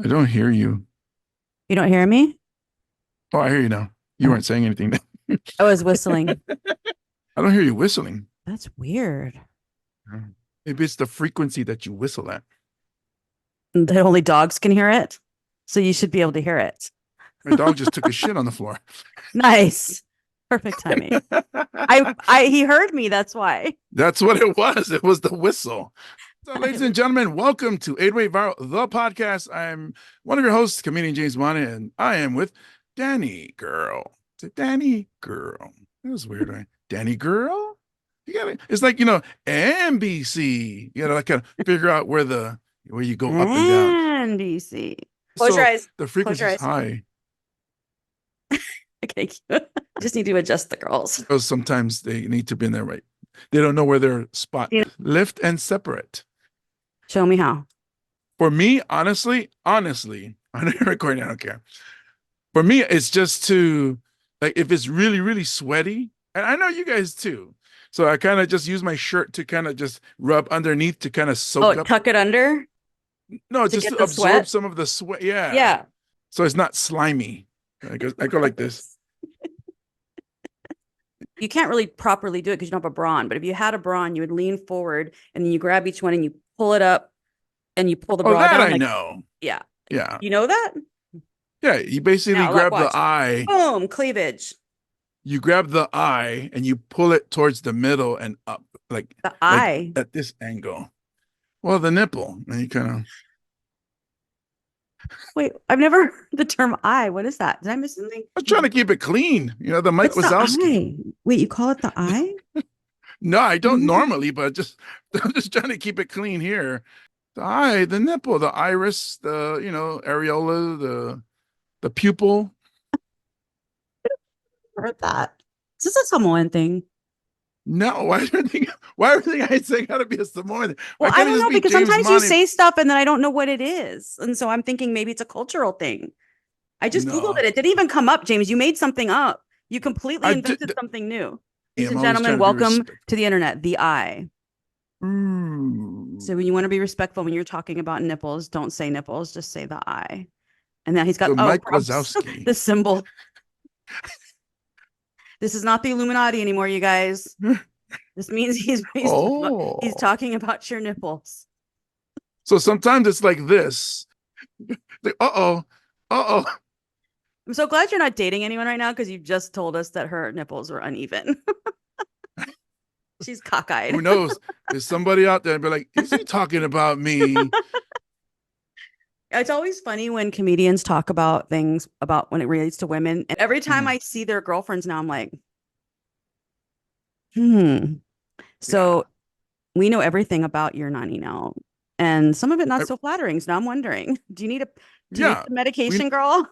I don't hear you. You don't hear me? Oh, I hear you now. You Oh, weren't saying anything. I was whistling. I don't hear you whistling. That's weird. Maybe it's the frequency that you whistle at. That only dogs can hear it. So you should be able to hear it. My dog just took a shit on the floor. Nice. Perfect timing. I he heard me, that's why. That's what it was. It was the whistle. So, ladies and gentlemen, welcome to 808 Viral, the podcast. I'm one of your hosts, comedian James Money, and I am with Danny Girl. It's a Danny Girl. That was weird, right? Danny Girl? You gotta, it's like, NBC. You gotta like kind of figure out where you go up and down. And DC. Close your So eyes. the Close your frequency's eyes. high Okay. Just need to adjust the girls. because sometimes they need to be in there right. They don't know where their spot. Lift and separate. Show me how. For me, honestly, I know you're recording, I don't care. For me, it's just to like if it's really, really sweaty, and I know you guys too. So I kind of just use my shirt to kind of just rub underneath to kind of Oh, soak up. tuck it under No, to just get to the absorb sweat. some of the sweat. Yeah. Yeah. So it's not slimy. I go like this. You can't really properly do it because you don't have a bra on. But if you had a bra on, you would lean forward and then you grab each one and you pull it up and you pull the Oh, bra that down. I Like, know. yeah. Yeah. You know that? Yeah. You basically Now, like, grab the watch. eye, Boom, cleavage. you grab the eye and you pull it towards the middle and up, like The like eye. at this angle. Well, the nipple. And you kind of Wait, I've never heard the term eye. What is that? Did I miss something? I'm trying to keep it clean. The Mike What's the Wazowski. eye? Wait, you call it the eye? No, I don't Mhm. normally, but just I'm just trying to keep it clean here. The eye, the nipple, the iris, the areola, the pupil. Heard that. Is this a Samoan thing? No, why everything I say gotta be a Samoan? Well, Why I can't it don't just know be because James sometimes you Money? say stuff and then I don't know what it is. And so I'm thinking maybe it's a cultural thing. I just Googled it. No, It didn't even come up, James. You made something up. You completely I did. invented something new. Ladies I'm and always gentlemen, trying to be welcome to respectful. the internet, the eye. Ooh, So when you want to be respectful when you're talking about nipples, don't say nipples, just say the eye. And then he's got, the oh, Mike props, Wazowski. the symbol. This is not the Illuminati anymore, you guys. This means he's Oh, talking about your nipples. so sometimes it's like this. Like, uh oh. I'm so glad you're not dating anyone right now because you just told us that her nipples were uneven. She's Who cockeyed. knows? There's somebody out there and be like, is he talking about me? It's always funny when comedians talk about things about when it relates to women. And every time Mm, I see their girlfriends now, I'm like, hmm. yeah. So we know everything about your nanny now. And some of it not I- so flattering. So now I'm wondering, do you need yeah. some We medication, girl?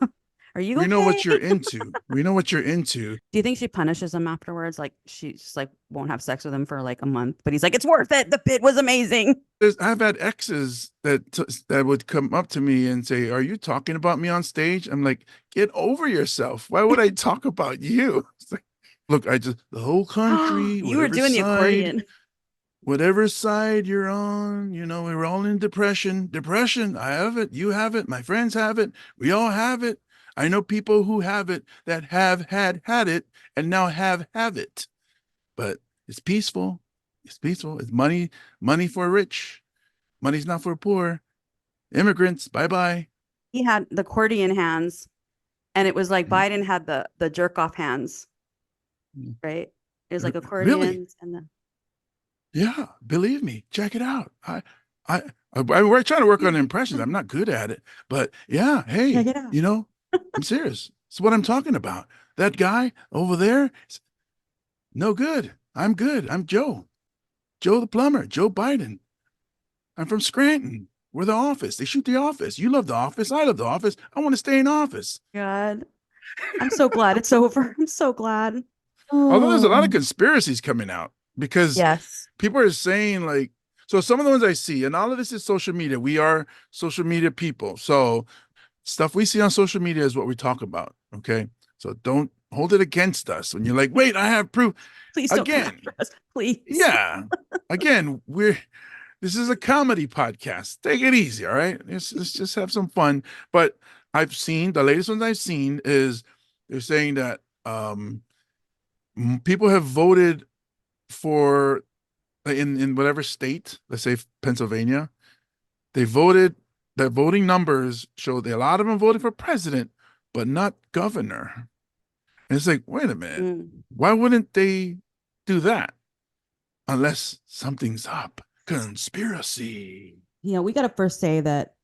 Are you we know okay? what you're into. We know what you're into. Do you think she punishes him afterwards? Like she just like won't have sex with him for like a month, but he's like, it's worth it. The pit was amazing. I've had exes that would come up to me and say, "Are you talking about me on stage?" I'm like, "Get over yourself. Why would I talk about you?" It's like, look, I just the whole country, You were doing the accordion. whatever side you're on, we're all in depression. Depression, I have it, you have it, my friends have it, we all have it. I know people who have it that have had it and now have it. But it's peaceful. It's peaceful. It's money for rich. Money's not for poor. Immigrants, bye-bye. He had the accordion hands, and it was like Biden had the jerk off hands, right? It was like Really? accordions and the Yeah, believe me. Check it out. We're trying to work on impressions. I'm not good at it, but yeah, check hey, it out. I'm serious. It's what I'm talking about. That guy over there, no good. I'm good. I'm Joe. Joe the plumber, Joe Biden. I'm from Scranton. We're the office. They shoot the office. You love the office. I love the office. I want to stay in office. God, I'm so glad it's over. I'm so glad. Although there's a lot of Oh, conspiracies coming out because yes. people are saying like, so some of the ones I see, and all of this is social media. We are social media people. So stuff we see on social media is what we talk about. Okay. So don't hold it against us when you're like, wait, I have proof. Please don't come Again, after us. Please. yeah. Again, This is a comedy podcast. Take it easy, all right? Let's just have some fun. But I've seen the latest ones I've seen is they're saying that people have voted for in whatever state, let's say Pennsylvania, they voted. The voting numbers show that a lot of them voted for president, but not governor. And it's like, wait a minute, Mm. why wouldn't they do that unless something's up? Conspiracy. We got to first say that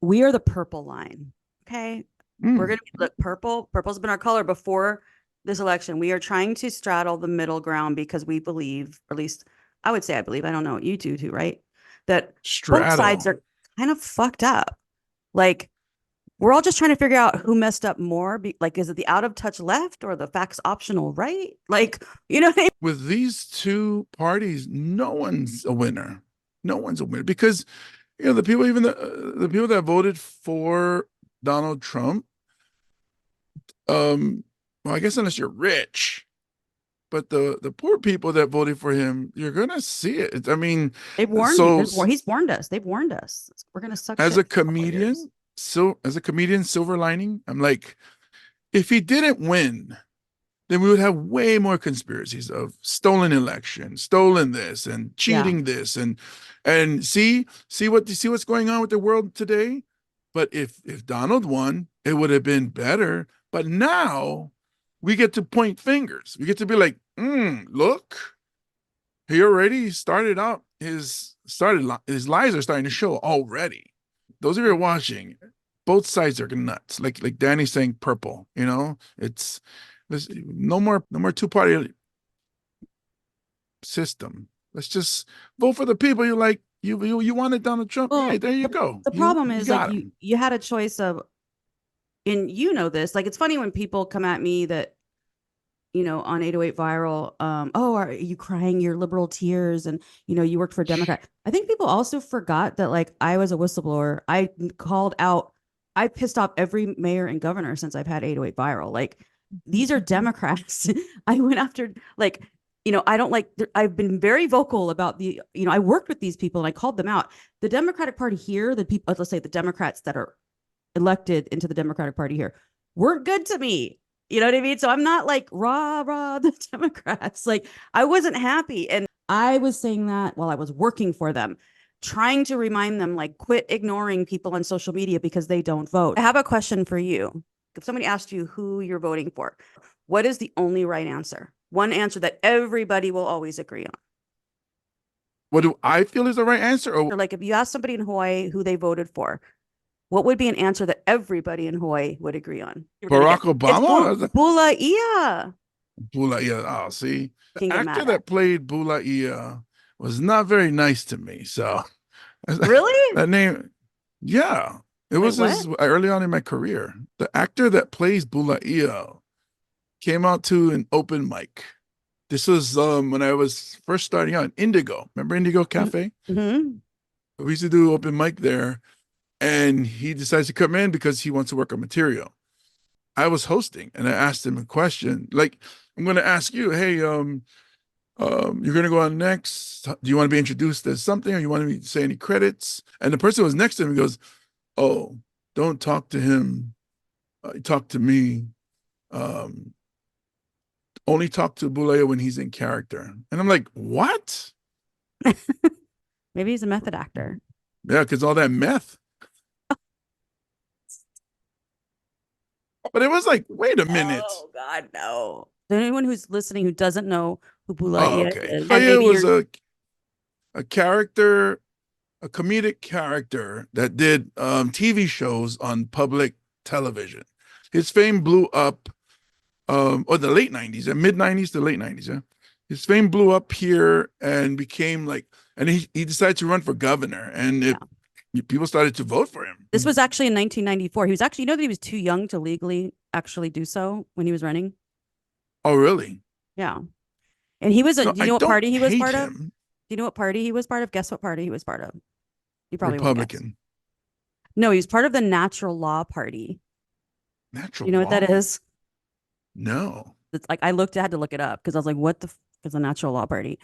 we are the purple line. Okay. We're going to look purple. Purple's been our color before this election. We are trying to straddle the middle ground because we believe, or at least I would say I believe, I don't know, you do too, right? That both sides are kind of fucked up. Like, we're all just trying to figure out who messed up more. Like, is it the out of touch left or the facts optional right? Like, you know what I mean? With these two parties, no one's a winner. No one's a winner because the people, even the people that voted for Donald Trump, well, I guess unless you're rich, but the poor people that voted for him, you're gonna see it. I mean, they've warned so you. He's warned us. They've warned us. We're gonna suck as shit a comedian, silver lining, I'm like, if he didn't win, then we would have way more conspiracies of stolen election, stolen this, and cheating this, and see what's going on with the world today. But if Donald won, it would have been better. But now we get to point fingers. We get to be like, look, he already started out his lies are starting to show already. Those of you who are watching, both sides are nuts. Like Danny's saying, purple. It's no more two-party system. Let's just vote for the people you like. You wanted Donald Trump. Well, Hey, there you go. The problem is like got him. you had a choice of, and this, like, it's funny when people come at me that, on 808 Viral, oh, are you crying your liberal tears? And, you worked for a Democrat. I think people also forgot that, like, I was a whistleblower. I called out, I pissed off every mayor and governor since I've had 808 Viral. Like, these are Democrats. I went after, like, I don't like, I've been very vocal about I worked with these people and I called them out. The Democratic Party here, the people, let's say the Democrats that are elected into the Democratic Party here, weren't good to me. You know what I mean? So I'm not like rah the Democrats. Like, I wasn't happy. And I was saying that while I was working for them, trying to remind them, like, quit ignoring people on social media because they don't vote. I have a question for you. If somebody asked you who you're voting for, what is the only right answer? One answer that everybody will always agree on. What do I feel is the right answer? Or like, if you ask somebody in Hawaii who they voted for, what would be an answer that everybody in Hawaii would agree on? Barack Obama? It's Bulaia. Bulaia. Oh, see, the actor that played Bulaia was not very nice to me. So, really, that name, yeah, it was early on in my career. The actor that plays Bulaia came out to an open mic. This was when I was first starting out. Indigo, remember Indigo Cafe? Mm-hmm. We used to do open mic there. And he decides to come in because he wants to work on material. I was hosting and I asked him a question. Like, I'm going to ask you, hey, you're going to go on next. Do you want to be introduced as something or you want me to say any credits? And the person who was next to him goes, oh, don't talk to him. Talk to me. Only talk to Bulaia when he's in character. And I'm like, what? Maybe he's a method actor. Yeah, because all that meth. But it was like, wait a minute. Oh, God, no. Anyone who's listening who doesn't know who Bulaia is. Bulaia was a character, a comedic character that did TV shows on public television. His fame blew up, or the late 90s, mid 90s to late 90s. Yeah. His fame blew up here and became like, and he decided to run for governor. And people started to vote for him. This was actually in 1994. He was actually, that he was too young to legally actually do so when he was running. Oh, really? Yeah. And he was, do you know what party he was part of? Do you know what party he was part of? Guess what party he was part of? You probably Republican. No, he was part of the Natural Law Party. Natural You know law? what that is? No. It's like, I had to look it up because I was like, what the f is the Natural Law Party?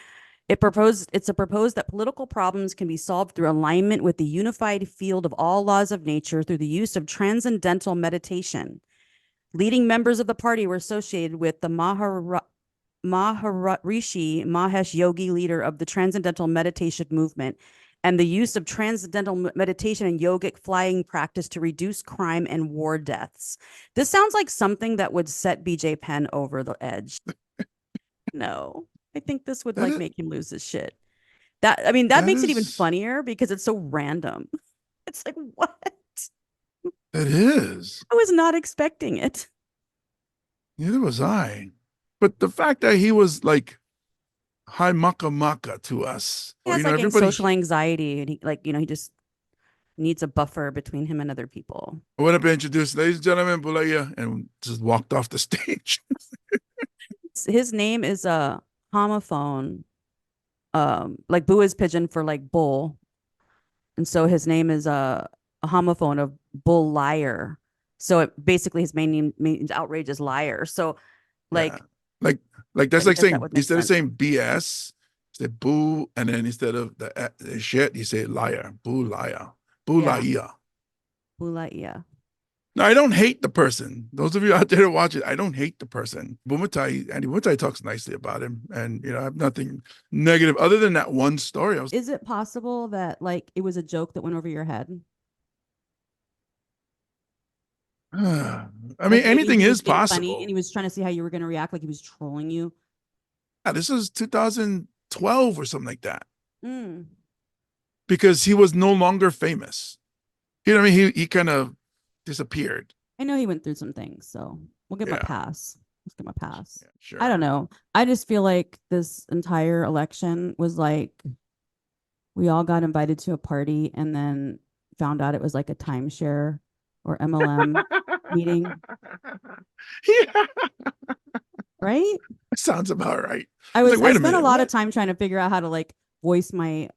It's a proposed that political problems can be solved through alignment with the unified field of all laws of nature through the use of transcendental meditation. Leading members of the party were associated with the Maharishi Mahesh Yogi, leader of the Transcendental Meditation movement, and the use of transcendental meditation and yogic flying practice to reduce crime and war deaths. This sounds like something that would set BJ Penn over the edge. No, I think this would like make him lose his shit. That makes it even funnier because it's so random. It's like, what? It is. I was not expecting it. Neither was I. But the fact that he was like high maka to us. He has like everybody social anxiety, and he just needs a buffer between him and other people. I went up and introduced, ladies and gentlemen, Bulaya, and just walked off the stage. His name is a homophone, like boo is pigeon for like bull, and so his name is a homophone of bull liar. So it basically his main name means outrageous liar. So like that's like saying instead of saying BS, say boo, and then instead of the shit, you say liar, boo liar, boo liar. Boo liar. No, I don't hate the person. Those of you out there to watch it, I don't hate the person. Andy Bumatai talks nicely about him, and I have nothing negative other than that one story. Is it possible that like it was a joke that went over your head? I mean, anything is possible. Funny, and he was trying to see how you were going to react, like he was trolling you. Yeah, this was 2012 or something like that. Because he was no longer famous. You know what I mean? He kind of disappeared. I know he went through some things, so we'll give him a pass. Let's give him a pass. Yeah, sure. I don't know. I just feel like this entire election was like we all got invited to a party and then found out it was like a timeshare or MLM meeting. Yeah. Right? Sounds about right. I spent a lot of time trying to figure out how to like voice my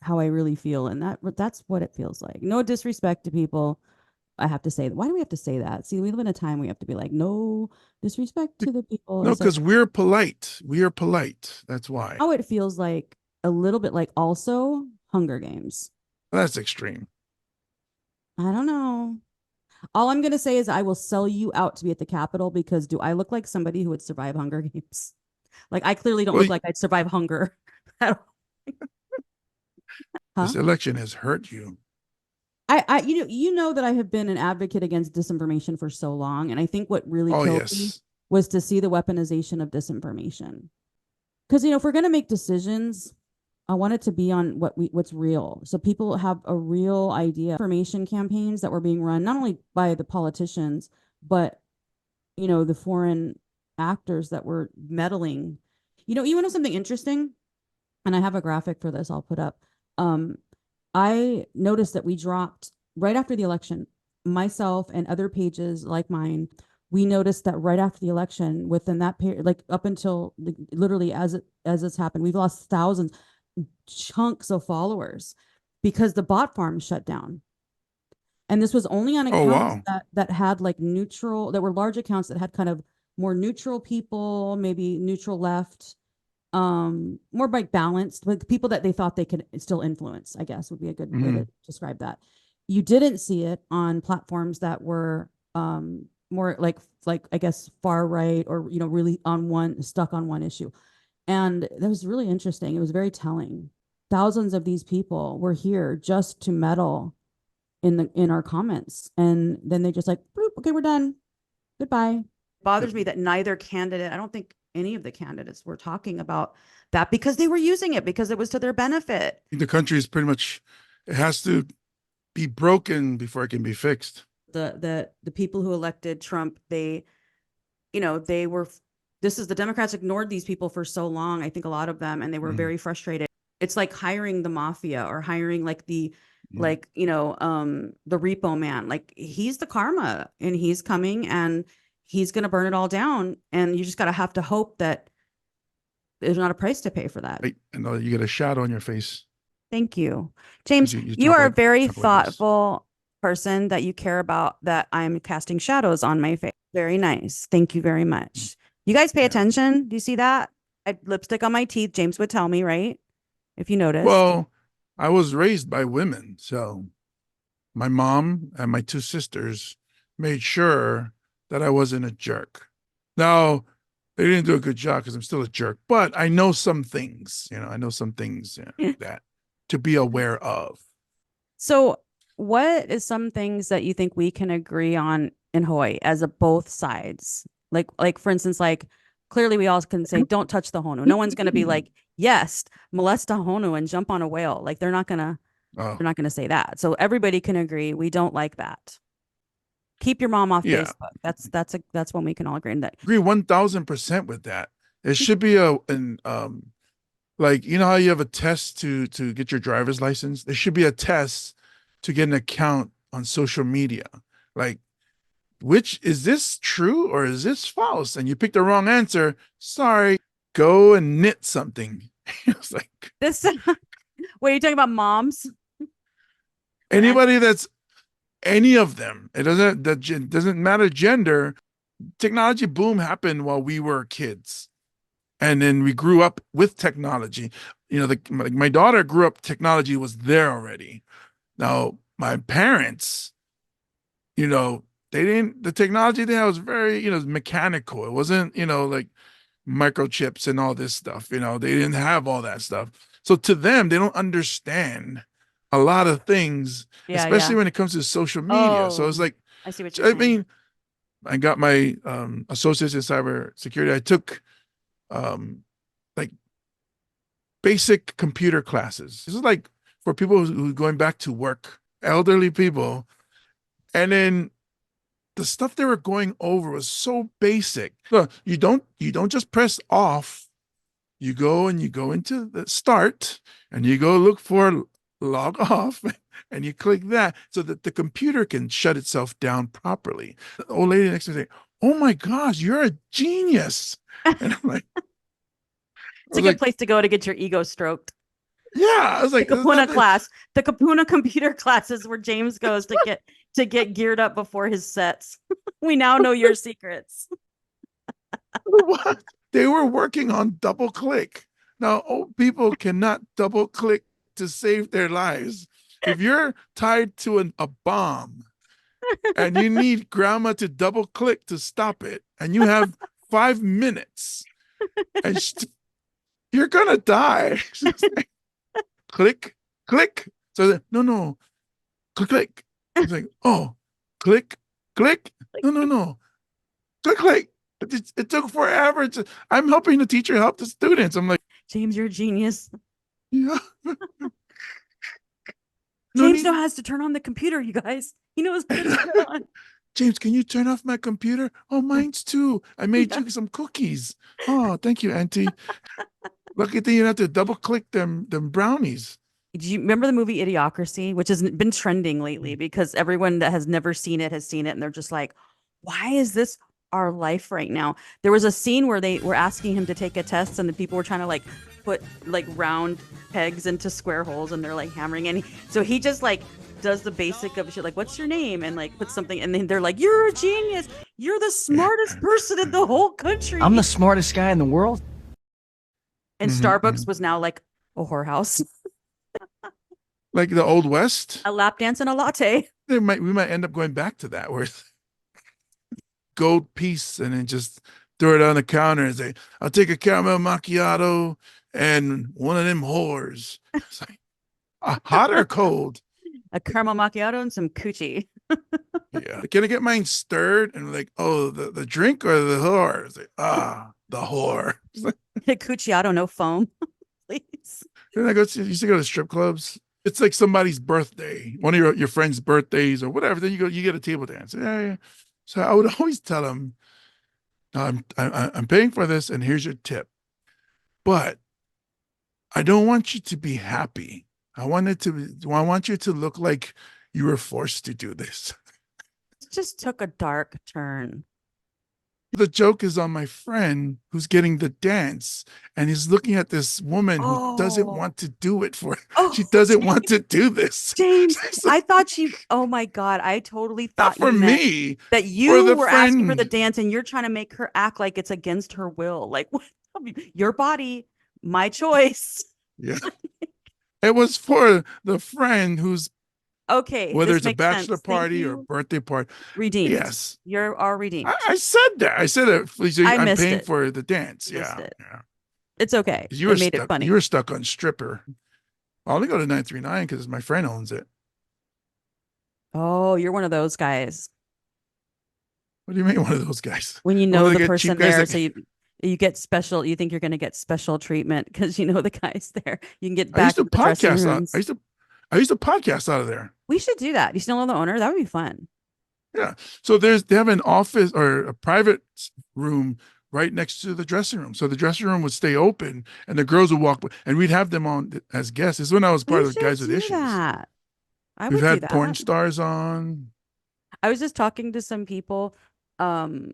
how I really feel, and that's what it feels like. No disrespect to people. I have to say, why do we have to say that? See, we live in a time we have to be like, no disrespect to the people. No, because we're polite. We are polite. That's why. How it feels like a little bit like also Hunger Games. That's extreme. I don't know. All I'm going to say is I will sell you out to be at the Capitol because do I look like somebody who would survive Hunger Games? Like I clearly don't look like I'd survive hunger. This election has hurt you. You know that I have been an advocate against disinformation for so long, and I think what really killed me was to see the weaponization of disinformation. Because if we're going to make decisions, I want it to be on what's real, so people have a real idea. Information campaigns that were being run not only by the politicians, but the foreign actors that were meddling. You know something interesting, and I have a graphic for this I'll put up. I noticed that we dropped right after the election, myself and other pages like mine. We noticed that right after the election, within that period, like up until literally as it's happened, we've lost thousands, chunks of followers because the bot farm shut down. And this was only on accounts that had like neutral, that were large accounts that had kind of more neutral people, maybe neutral left, more like balanced, like people that they thought they could still influence, I guess would be a good way to describe that. You didn't see it on platforms that were more like I guess far right or really stuck on one issue. And that was really interesting. It was very telling. Thousands of these people were here just to meddle in our comments, and then they just like, okay, we're done, goodbye. It bothers me that neither candidate, I don't think any of the candidates were talking about that because they were using it because it was to their benefit. The country is pretty much, it has to be broken before it can be fixed. The people who elected Trump, the Democrats ignored these people for so long. I think a lot of them, and they were very frustrated. It's like hiring the mafia or hiring like the repo man. Like he's the karma, and he's coming and he's going to burn it all down. And you just got to have to hope that there's not a price to pay for that. Right. And you get a shadow on your face. Thank you, James. You are a very thoughtful person that you care about that I'm casting shadows on my face. Very nice. Thank you very much. You guys pay attention. Do you see that? I had lipstick on my teeth. James would tell me, right? If you noticed. Well, I was raised by women, so my mom and my two sisters made sure that I wasn't a jerk. Now, they didn't do a good job because I'm still a jerk, but I know some things, I know some things that to be aware of. So, what is some things that you think we can agree on in Hawaii as a both sides? Like for instance, like clearly we all can say, don't touch the honu. No one's going to be like, yes, molest a honu and jump on a whale. Like Oh, they're not going to say that. So everybody can agree we don't like that. Keep your mom off yeah, Facebook. That's when we can all agree on that. agree 1000% with that. It should be an like how you have a test to get your driver's license. There should be a test to get an account on social media. Like, which is this true or is this false? And you pick the wrong answer. Sorry, go and knit something. It's like This what are you talking about, moms? anybody that's any of them. It doesn't matter gender. Technology boom happened while we were kids, and then we grew up with technology. Like my daughter grew up, technology was there already. Now my parents, they didn't. The technology there was very, mechanical. It wasn't, like microchips and all this stuff. They didn't have all that stuff. So to them, they don't understand a lot of things, Yeah, especially yeah. when it comes to social media. So it's Oh, like, I see what you're I saying. mean, I got my associates in cyber security. I took um, like basic computer classes. This is like for people who are going back to work, elderly people. And then the stuff they were going over was so basic. Look, you don't just press off. You go into the start and you go look for log off and you click that so that the computer can shut itself down properly. The old lady next to me say, "Oh my gosh, you're a genius." And I It's a was good like, place to go to get your ego stroked. yeah, I was The like, there's Kapuna nothing. class, the Kapuna computer classes where James goes to get geared up before his sets. We now know your secrets. What? They were working on double click. Now, old people cannot double click to save their lives. If you're tied to a bomb and you need grandma to double click to stop it, and you have 5 minutes, and you're gonna die. Like, click, click. So no, no, click, click. It's like, oh, click, click. No, no, no, click, click. It took forever. I'm helping the teacher help the students. I'm like, James, you're a genius. yeah, no James need. knows has to turn on the computer, you guys. He knows how to turn it on. James, can you turn off my computer? Oh, mine's too. I made you some cookies. Oh, thank you, Auntie. Lucky thing you don't have to double click them brownies. Do you remember the movie Idiocracy, which has been trending lately because everyone that has never seen it has seen it and they're just like, why is this our life right now? There was a scene where they were asking him to take a test and the people were trying to like put like round pegs into square holes and they're like hammering and so he just like does the basic of shit like what's your name and like puts something and then they're like you're a genius, you're the smartest person in the whole country. I'm the smartest guy in the world. And Mhm, Starbucks mhm. was now like a whorehouse. Like the old West. A lap dance and a latte. We might end up going back to that where it's gold piece and then just throw it on the counter and say, "I'll take a caramel macchiato and one of them whores." It's like, hot or cold? A caramel macchiato and some coochie. Yeah. Can I get mine stirred? And like, oh, the drink or the whore? It's like, the whore. It's like, Cucciato, no foam, please. then used to go to strip clubs. It's like somebody's birthday, one of your friends' birthdays or whatever. Then you get a table dance. Yeah, yeah. So I would always tell them, I'm paying for this, and here's your tip. But I don't want you to be happy. I want you to look like you were forced to do this. It just took a dark turn. The joke is on my friend who's getting the dance and he's looking at this woman who doesn't Oh, want to do it for oh, she doesn't want to do this. James, It's I like, thought oh my God, I totally not thought for you meant me, that for you the were asking for the friend. dance and you're trying to make her act like it's against her will. Like, what? Your body, my choice. Yeah. It was for the friend who's, Okay, whether this it's a makes bachelor sense. Thank party or you. birthday party. Redeemed. Yes. You are redeemed. I said that. I said it. I I'm missed paying it. for the dance. Missed Yeah. it. Yeah. It's okay. You It were made it stuck. You funny. were stuck on stripper. I only go to 939 because my friend owns it. Oh, you're one of those guys. What do you mean, one of those guys? When you One know of the get cheap person guys there, that so you get special. You think you're going to get special treatment because you know the guys there. You can get I used back to into the dressing podcast out. rooms. I used to podcast out of there. We should do that. You still know the owner? That would be fun. Yeah. So they have an office or a private room right next to the dressing room. So the dressing room would stay open and the girls would walk, and we'd have them on as guests. This is when I was part We of the should Guys with do Issues. that. I We've would do had porn that. stars on. I was just talking to some um,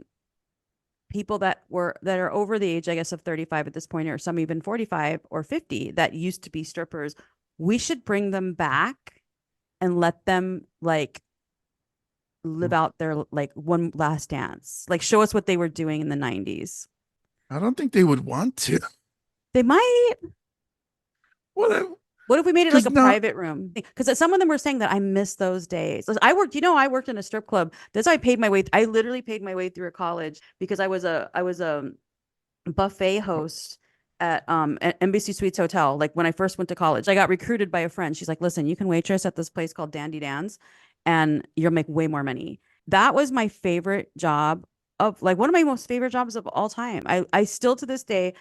people that are over the age, I guess, of 35 at this point, or some even 45 or 50 that used to be strippers. We should bring them back and let them like live out their like one last dance. Like show us what they were doing in the 90s. I don't think they would want to. They might. What? What if we made it like Because a now, private room? Because some of them were saying that I miss those days. I worked in a strip club. That's how I paid my way. I literally paid my way through a college because I was a buffet host at Embassy Suites Hotel. Like when I first went to college, I got recruited by a friend. She's like, "Listen, you can waitress at this place called Dandy Dan's, and you'll make way more money." That was my favorite job of like one of my most favorite jobs of all time. I still to this day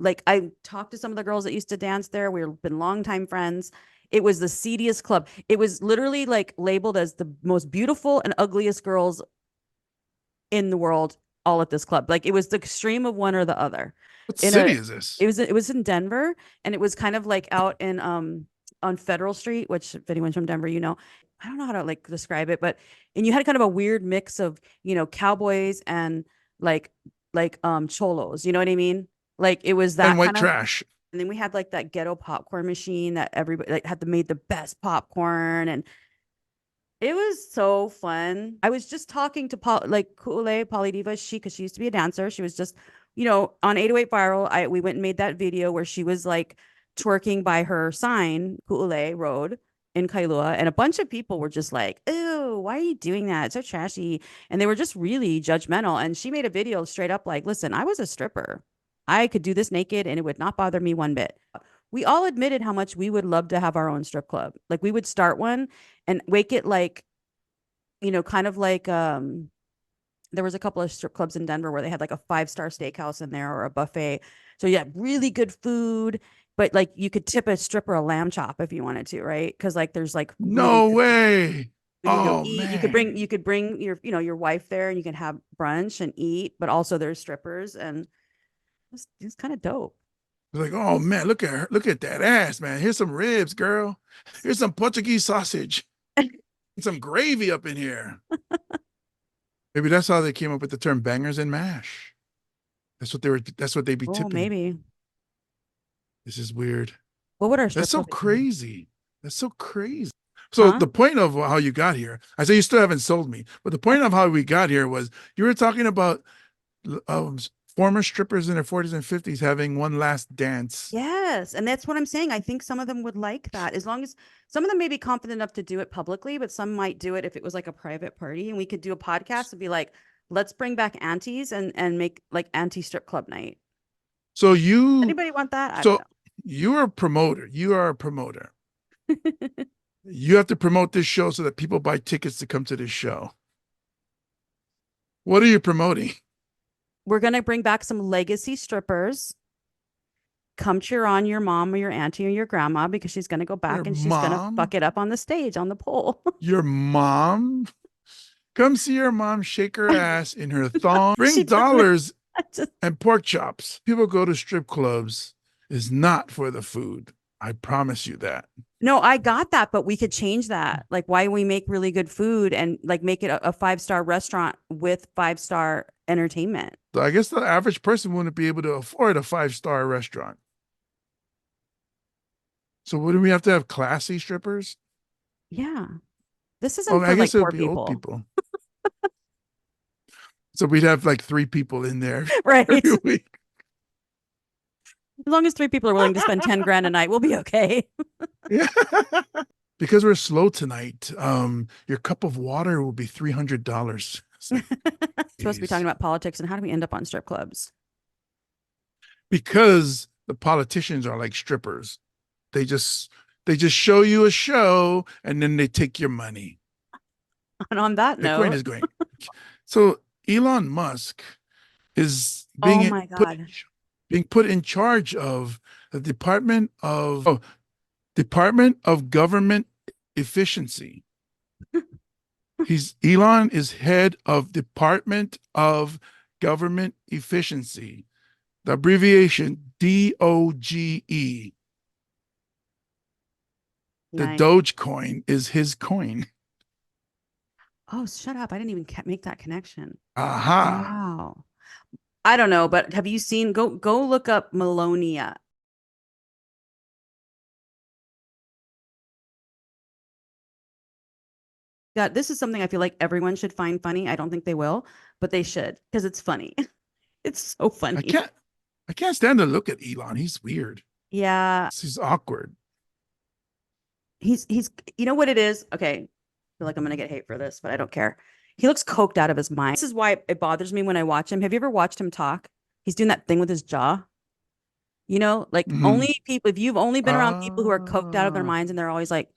like I talked to some of the girls that used to dance there. We've been longtime friends. It was the seediest club. It was literally like labeled as the most beautiful and ugliest girls in the world all at this club. Like it was the extreme of one or the other. what In city a is this? it was in Denver, and it was kind of like out in on Federal Street, which if anyone's from Denver, you know. I don't know how to like describe it, but and you had kind of a weird mix of, cowboys and like cholos, you know what I mean? Like it was And that white kind of, trash. and then we had like that ghetto popcorn machine that everybody like had made the best popcorn, and it was so fun. I was just talking to like Kule Polly Diva, because she used to be a dancer. She was just, on 808 Viral. We went and made that video where she was like twerking by her sign, Kule Road in Kailua, and a bunch of people were just like, "Ew, why are you doing that? It's so trashy." And they were just really judgmental. And she made a video straight up like, "Listen, I was a stripper. I could do this naked and it would not bother me one bit." We all admitted how much we would love to have our own strip club. Like we would start one and make it like, kind of like there was a couple of strip clubs in Denver where they had like a 5-star steakhouse in there or a buffet. So yeah, really good food, but like you could tip a stripper a lamb chop if you wanted to, right? Because like there's like really No good way. food. You go Oh eat. man. You could bring your your wife there and you can have brunch and eat, but also there's strippers, and it's kind of dope. Like, oh man, look at her. Look at that ass, man. Here's some ribs, girl. Here's some Portuguese sausage. And some gravy up in here. Maybe that's how they came up with the term bangers and mash. That's what they'd be Oh, tipping. maybe. This is weird. What would our That's strip so club be called? crazy. That's so crazy. So Huh? the point of how you got here, I say you still haven't sold me, but the point of how we got here was you were talking about um, former strippers in their 40s and 50s having one last dance. Yes, and that's what I'm saying. I think some of them would like that, as long as some of them may be confident enough to do it publicly, but some might do it if it was like a private party, and we could do a podcast and be like, let's bring back aunties and make like anti strip club night. So you Anybody want that? I don't so you're a promoter. You are a promoter. know. You have to promote this show so that people buy tickets to come to this show. What are you promoting? We're gonna bring back some legacy strippers. Come cheer on your mom or your auntie or your grandma because she's gonna go Your back and she's gonna mom? fuck it up on the stage on the pole. Your mom? Come see your mom shake her ass in her thong. She Bring doesn't. dollars Just, and pork chops. People go to strip clubs is not for the food. I promise you that. no, I got that, but we could change that. Like, why we make really good food and like make it a 5-star restaurant with 5-star entertainment. So I guess the average person wouldn't be able to afford a 5-star restaurant. So wouldn't we have to have classy strippers? Yeah, this Oh, isn't I for guess like it would poor be old people, people. So we'd have like 3 people in there right? every week. As long as 3 people are willing to spend 10 grand a night, we'll be okay. Yeah. Because we're slow tonight, your cup of water will be $300. Like, Supposed to be talking about politics and how do we end up on strip clubs? because the politicians are like strippers. They just show you a show and then they take your money. And on that Bitcoin note, is going. So Elon Musk is oh my God. being put in charge of the Department of Government Efficiency. Elon is head of Department of Government Efficiency. The abbreviation DOGE. The Nice. Dogecoin is his coin. Oh, shut up. I didn't even make that connection. Aha. Wow. I don't know, but have you seen, go look up Melonia. God, this is something I feel like everyone should find funny. I don't think they will, but they should because it's funny. It's so funny. I can't stand to look at Elon. He's weird. Yeah. He's awkward. He's you know what it is? Okay. I feel like I'm gonna get hate for this, but I don't care. He looks coked out of his mind. This is why it bothers me when I watch him. Have you ever watched him talk? He's doing that thing with his jaw. You know, like only people, if you've only been around people who are coked out of their minds and they're always like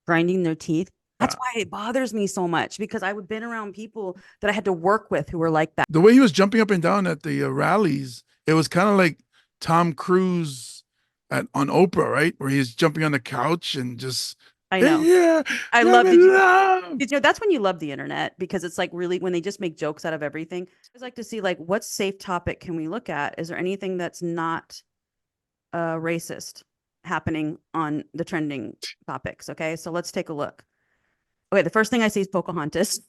grinding their teeth, that's why it bothers me so much, because I've been around people that I had to work with who were like that. The way he was jumping up and down at the rallies, it was kind of like Tom Cruise on Oprah, right? Where he's jumping on the couch and just, I know. Yeah, I love it. You know, that's when you love the internet, because it's like really when they just make jokes out of everything. I like to see like what safe topic can we look at? Is there anything that's not racist happening on the trending topics? Okay, so let's take a look. Okay, the first thing I see is Pocahontas.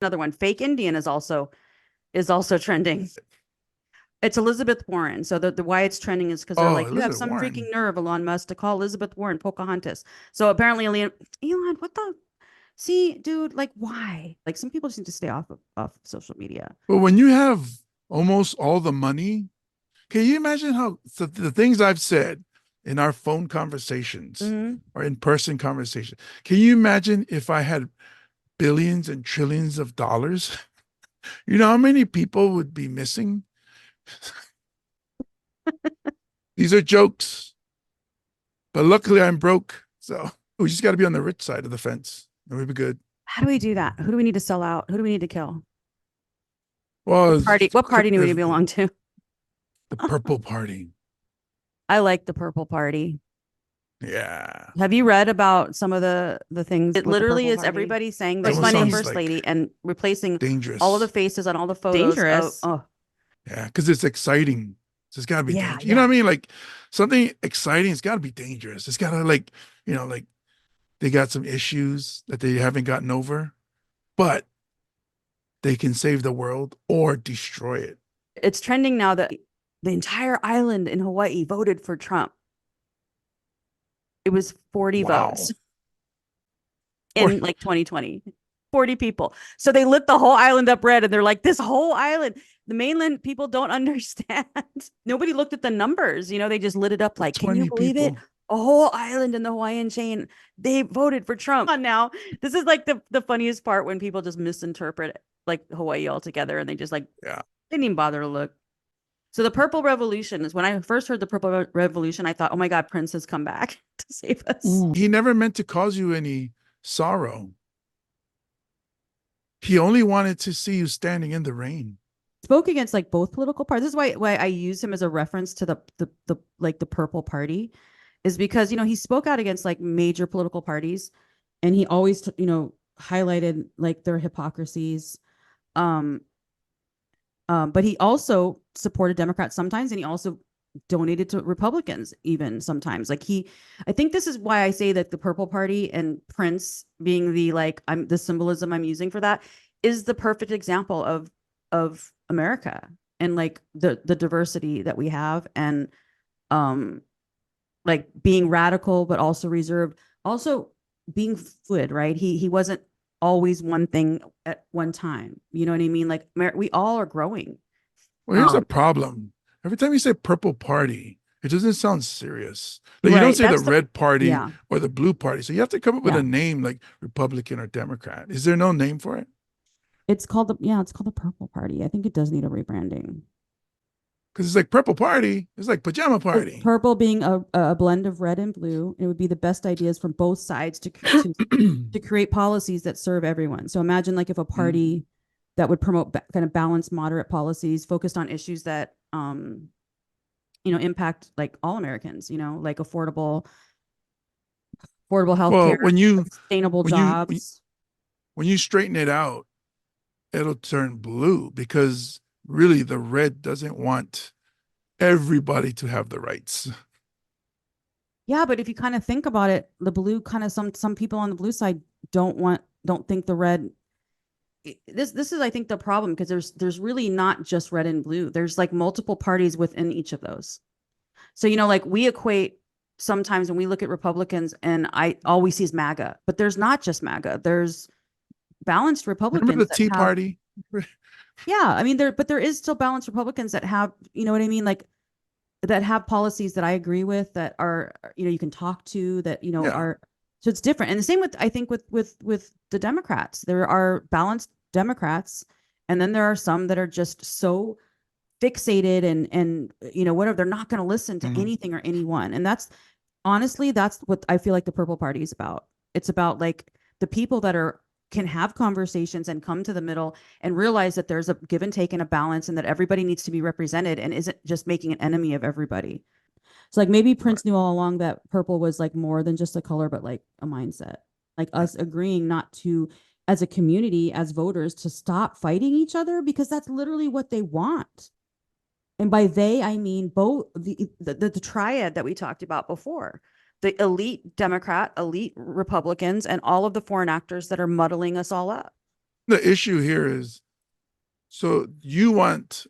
Another one, fake Indian is also trending. It's Elizabeth Warren. So the why it's trending is because they're like, you have some freaking nerve, Elon Musk, to call Elizabeth Warren Pocahontas. So apparently, Elon, what the? See, dude, like, why? Like, some people just need to stay off social media. But when you have almost all the money, can you imagine how the things I've said in our phone conversations or in-person conversations? Can you imagine if I had billions and trillions of dollars? You know how many people would be missing? These are jokes. But luckily I'm broke. So we just got to be on the rich side of the fence and we'll be good. How do we do that? Who do we need to sell out? Who do we need to kill? Well, what party do we belong to? The Purple Party. I like the Purple Party. Yeah. Have you read about some of the things? It literally is everybody saying the funny first lady and replacing all of the faces on all the photos. Dangerous. Yeah, because it's exciting. So it's got to be dangerous. You know what I mean? Like something exciting, it's got to be dangerous. It's got to like they got some issues that they haven't gotten over, but they can save the world or destroy it. It's trending now that the entire island in Hawaii voted for Trump. It was 40 votes in like 2020. 40 people. So they lit the whole island up red and they're like, this whole island, the mainland people don't understand. Nobody looked at the numbers. They just lit it up like, can you believe it? A whole island in the Hawaiian chain, they voted for Trump. Now, this is like the funniest part when people just misinterpret like Hawaii altogether and they just like, they didn't even bother to look. So the Purple Revolution is when I first heard the Purple Revolution, I thought, oh my God, Prince has come back to save us. Ooh, he never meant to cause you any sorrow. He only wanted to see you standing in the rain. Spoke against like both political parties. This is why I use him as a reference to the Purple Party, is because, he spoke out against like major political parties and he always, highlighted like their hypocrisies. But he also supported Democrats sometimes, and he also donated to Republicans even sometimes. Like I think this is why I say that the Purple Party and Prince being the symbolism I'm using for that is the perfect example of America and like the diversity that we have, and like being radical but also reserved, also being fluid, right? He wasn't always one thing at one time. You know what I mean? Like we all are growing. Well, here's a problem. Every time you say purple party, it doesn't sound serious. Like you don't Right. say the That's the red party yeah. or the blue party. So you have to come up with Yeah. a name like Republican or Democrat. Is there no name for it? It's called the Purple Party. I think it does need a rebranding. Because it's like purple party. It's like pajama party. Purple being a blend of red and blue. It would be the best ideas from both sides to create policies that serve everyone. So imagine like if a party that would promote kind of balanced, moderate policies focused on issues that impact like all Americans, like affordable health Well, care, sustainable when you jobs. when you straighten it out, it'll turn blue because really the red doesn't want everybody to have the rights. Yeah, but if you kind of think about it, the blue kind of some people on the blue side don't think the red. This is I think the problem because there's really not just red and blue. There's like multiple parties within each of those. So like we equate sometimes when we look at Republicans and all we see is MAGA, but there's not just MAGA. There's balanced Remember Republicans the that Tea have. Party? Yeah, I mean there is still balanced Republicans that have, you know what I mean, like that have policies that I agree with that are, you can talk to that, Yeah. are, so it's different. And the same with, I think with the Democrats, there are balanced Democrats. And then there are some that are just so fixated and, whatever, they're not going to listen to anything or anyone. And that's honestly, that's what I feel like the Purple Party is about. It's about like the people that can have conversations and come to the middle and realize that there's a give and take and a balance and that everybody needs to be represented and isn't just making an enemy of everybody. So like maybe Prince knew all along that purple was like more than just a color, but like a mindset, like us agreeing not to, as a community, as voters, to stop fighting each other because that's literally what they want. And by they, I mean both the triad that we talked about before. The elite Democrat, elite Republicans, and all of the foreign actors that are muddling us all up. The issue here is, so you want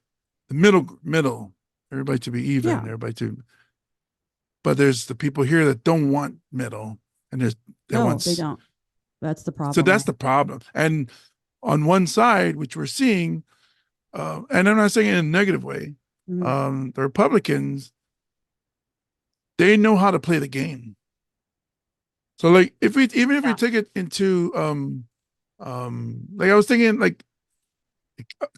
the middle, everybody to be even, Yeah. everybody to, but there's the people here that don't want middle, and they don't. That's the problem. So that's the problem. And on one side, which we're seeing, and I'm not saying it in a negative way, the Republicans, they know how to play the game. So like if we take it into like I was thinking like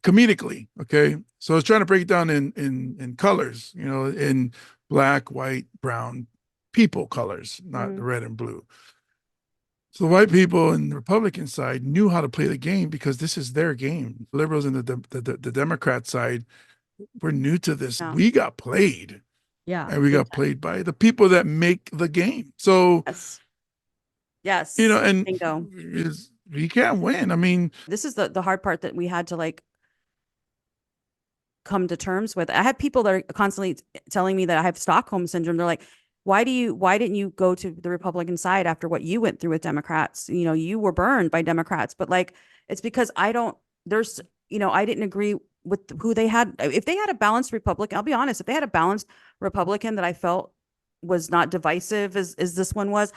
comedically, okay? So I was trying to break it down in colors, in black, white, brown people colors, not the red and blue. So the white people and the Republican side knew how to play the game because this is their game. Liberals and the Democrat side were new to this. Yeah. We got played. Yeah. And we got played by the people that make the game. So yes. And we can't win. I mean, this is the hard part that we had to like come to terms with. I had people that are constantly telling me that I have Stockholm syndrome. They're like, why didn't you go to the Republican side after what you went through with Democrats? You were burned by Democrats, but like, it's because I didn't agree with who they had. If they had a balanced Republican, I'll be honest, if they had a balanced Republican that I felt was not divisive as this one was,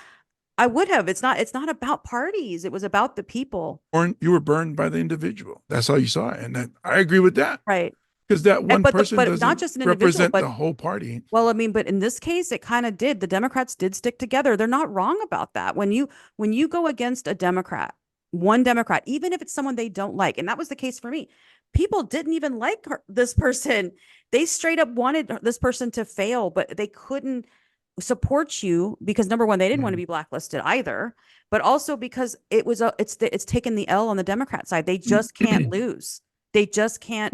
I would have. It's not about parties. It was about the people. You were burned by the individual. That's how you saw it. And I agree with that. Right. Because that one person doesn't not just an represent the whole party. Well, I mean, but in this case, it kind of did. The Democrats did stick together. They're not wrong about that. When you go against a Democrat, one Democrat, even if it's someone they don't like, and that was the case for me, people didn't even like this person. They straight up wanted this person to fail, but they couldn't support you because number one, they didn't want to be blacklisted either, but also because it's taken the L on the Democrat side. They just can't lose. They just can't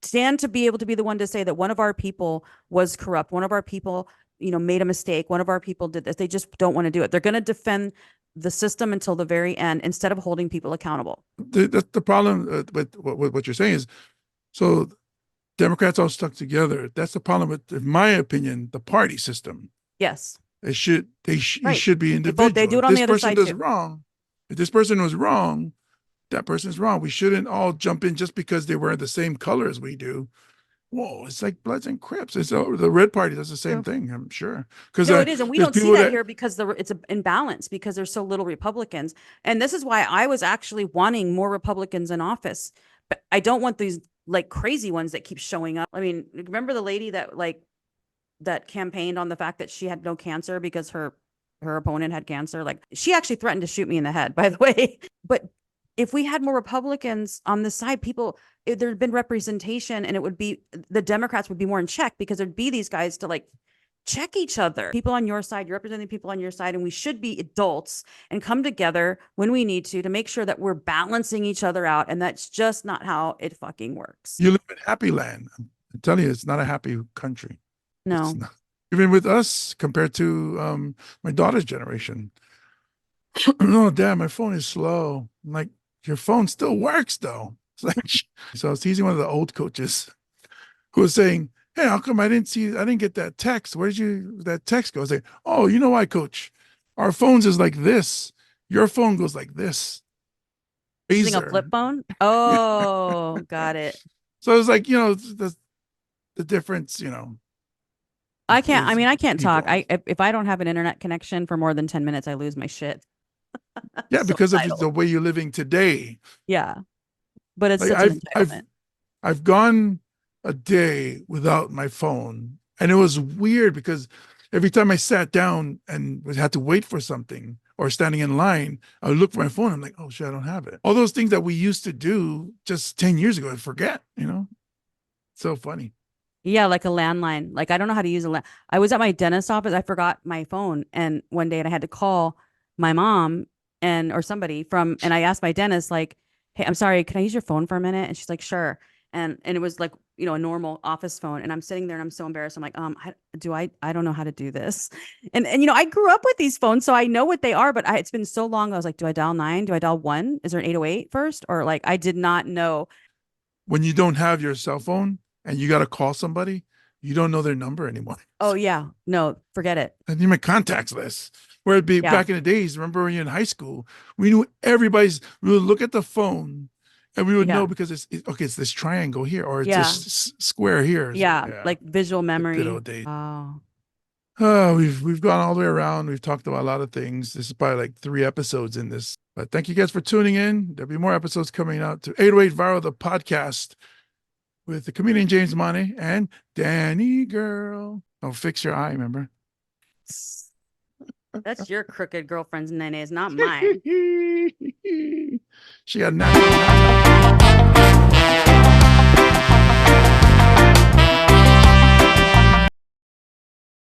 stand to be able to be the one to say that one of our people was corrupt. One of our people, made a mistake. One of our people did this. They just don't want to do it. They're going to defend the system until the very end instead of holding people accountable. That's the problem with what you're saying is, so Democrats all stuck together. That's the problem with, in my opinion, the party system. Yes. It should be individual. They do it on the other side too. Wrong. If this person was wrong, that person's wrong. We shouldn't all jump in just because they wear the same color as we do. Whoa, it's like Bloods and Crips. The Red Party does the same thing, I'm sure. Because it is, and we don't see that here because it's an imbalance because there's so little Republicans. And this is why I was actually wanting more Republicans in office. But I don't want these like crazy ones that keep showing up. I mean, remember the lady that that campaigned on the fact that she had no cancer because her opponent had cancer? Like, she actually threatened to shoot me in the head, by the way. But if we had more Republicans on the side, there'd been representation, and the Democrats would be more in check, because there'd be these guys to like check each other. People on your side, you're representing people on your side, and we should be adults and come together when we need to make sure that we're balancing each other out. And that's just not how it fucking works. You live in happy land. I'm telling you, it's not a happy country. No. Even with us compared to my daughter's generation. No, Dad, my phone is slow. I'm like, your phone still works though. It's like, so I was teasing one of the old coaches who was saying, hey, how come I didn't get that text? Where did that text go? I was like, oh, you know why, coach? Our phones is like this. Your phone goes like this. Using a flip phone? Oh, got it. So it was like, the difference, I can't talk. If I don't have an internet connection for more than 10 minutes, I lose my shit. Yeah, So because of the way you're living today. Yeah. But it's like such an entitlement. I've gone a day without my phone, and it was weird because every time I sat down and had to wait for something or standing in line, I would look for my phone. I'm like, oh shit, I don't have it. All those things that we used to do just 10 years ago, I forget, So funny. Yeah, like a landline. Like, I don't know how to use I was at my dentist's office. I forgot my phone. And one day, and I had to call my mom or somebody and I asked my dentist, like, hey, I'm sorry, can I use your phone for a minute? And she's like, sure. And it was like, a normal office phone. And I'm sitting there and I'm so embarrassed. I'm like, I don't know how to do this. And I grew up with these phones, so I know what they are, but it's been so long. I was like, do I dial 9? Do I dial 1? Is there an 808 first? Or like, I did not know. When you don't have your cell phone and you got to call somebody, you don't know their number anymore. Oh yeah. No, forget it. And you my contacts list. Where it'd be back in the days, remember when you're in high school, we knew we would look at the phone and we would know because it's this triangle here, or it's this square here. Yeah, like visual memory. Good old days. Oh. We've gone all the way around. We've talked about a lot of things. This is probably like 3 episodes in this. But thank you guys for tuning in. There'll be more episodes coming out to 808 Viral, the podcast, with the comedian James Money and Danny Girl. Oh, fix your eye, remember? That's your crooked girlfriend's nenes, not mine. She got nothing.